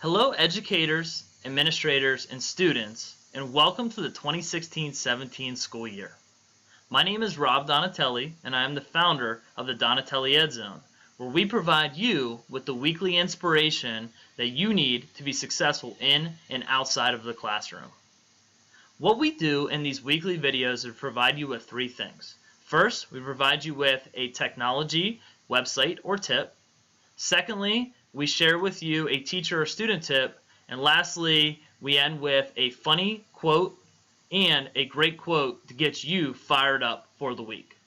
Hello educators, administrators, and students, and welcome to the 2016-17 school year. My name is Rob Donatelli, and I am the founder of the Donatelli Ed Zone, where we provide you with the weekly inspiration that you need to be successful in and outside of the classroom. What we do in these weekly videos is provide you with three things. First, we provide you with a technology, website, or tip. Secondly, we share with you a teacher or student tip. And lastly, we end with a funny quote and a great quote to get you fired up for the week.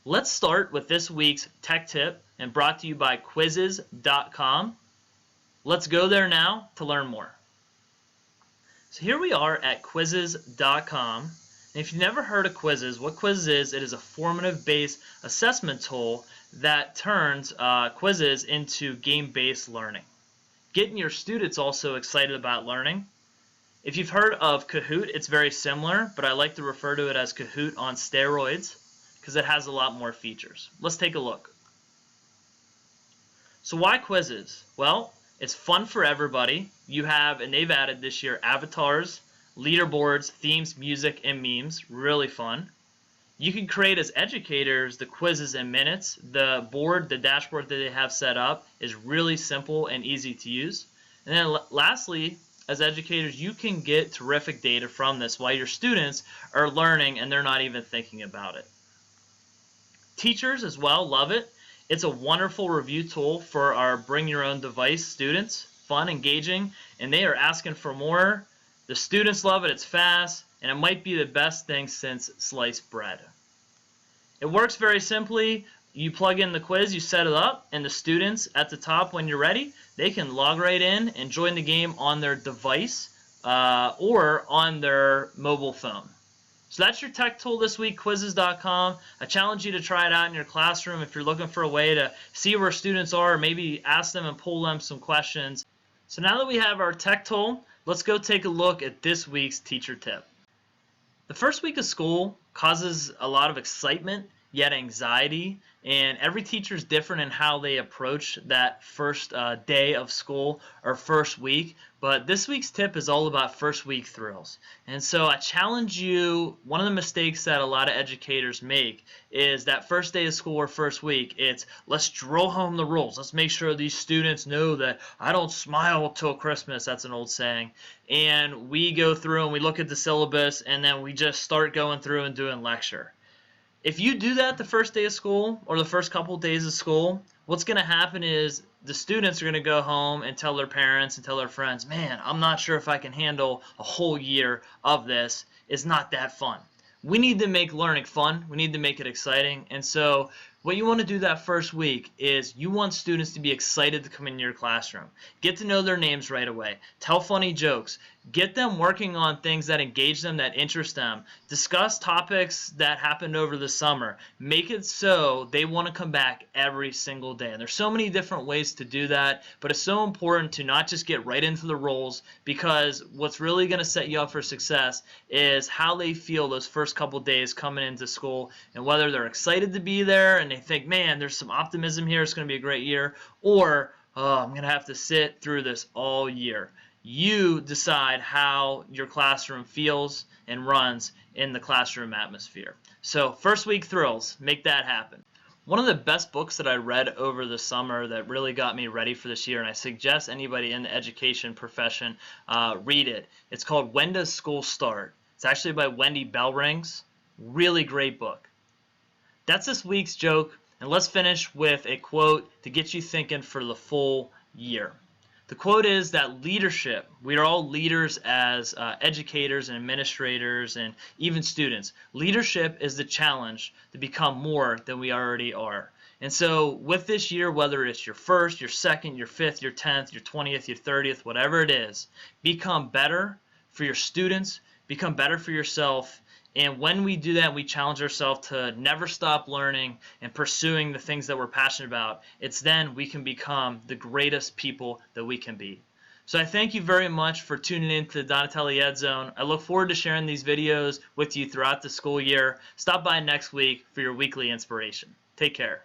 Let's start with this week's tech tip and brought to you by Quizizz.com. Let's go there now to learn more. So here we are at Quizizz.com. And if you've never heard of Quizizz, what Quizizz is, it is a formative-based assessment tool that turns quizzes into game-based learning. Getting your students also excited about learning. If you've heard of Kahoot, it's very similar, but I like to refer to it as Kahoot on steroids because it has a lot more features. Let's take a look. So why Quizizz? Well, it's fun for everybody. You have, and they've added this year, avatars, leaderboards, themes, music, and memes. Really fun. You can create as educators the quizzes in minutes. The board, the dashboard that they have set up is really simple and easy to use. And then lastly, as educators, you can get terrific data from this while your students are learning and they're not even thinking about it. Teachers as well love it. It's a wonderful review tool for our bring your own device students. Fun, engaging, and they are asking for more. The students love it, it's fast, and it might be the best thing since sliced bread. It works very simply. You plug in the quiz, you set it up, and the students at the top, when you're ready, they can log right in and join the game on their device or on their mobile phone. So that's your tech tool this week, Quizizz.com. I challenge you to try it out in your classroom if you're looking for a way to see where students are, or maybe ask them and pull them some questions. So now that we have our tech tool, let's go take a look at this week's teacher tip. The first week of school causes a lot of excitement, yet anxiety, and every teacher is different in how they approach that first day of school or first week. But this week's tip is all about first week thrills. And so I challenge you, one of the mistakes that a lot of educators make is that first day of school or first week, it's let's drill home the rules. Let's make sure these students know that I don't smile till Christmas. That's an old saying. And we go through and we look at the syllabus and then we just start going through and doing lecture. If you do that the first day of school or the first couple days of school, what's going to happen is the students are going to go home and tell their parents and tell their friends, man, I'm not sure if I can handle a whole year of this. It's not that fun. We need to make learning fun. We need to make it exciting. And so what you want to do that first week is you want students to be excited to come into your classroom. Get to know their names right away. Tell funny jokes. Get them working on things that engage them, that interest them. Discuss topics that happened over the summer. Make it so they want to come back every single day. And there's so many different ways to do that, but it's so important to not just get right into the roles, because what's really going to set you up for success is how they feel those first couple days coming into school, and whether they're excited to be there and they think, man, there's some optimism here, it's going to be a great year, or oh, I'm going to have to sit through this all year. You decide how your classroom feels and runs in the classroom atmosphere. So first week thrills, make that happen. One of the best books that I read over the summer that really got me ready for this year, and I suggest anybody in the education profession read it. It's called When Does School Start? It's actually by Wendy Bellrings. Really great book. That's this week's joke, and let's finish with a quote to get you thinking for the full year. The quote is that leadership, we are all leaders as educators and administrators and even students. Leadership is the challenge to become more than we already are. And so with this year, whether it's your first, your second, your fifth, your 10th, your 20th, your 30th, whatever it is, become better for your students, become better for yourself. And when we do that, we challenge ourselves to never stop learning and pursuing the things that we're passionate about. It's then we can become the greatest people that we can be. So I thank you very much for tuning in to the Donatelli Ed Zone. I look forward to sharing these videos with you throughout the school year. Stop by next week for your weekly inspiration. Take care.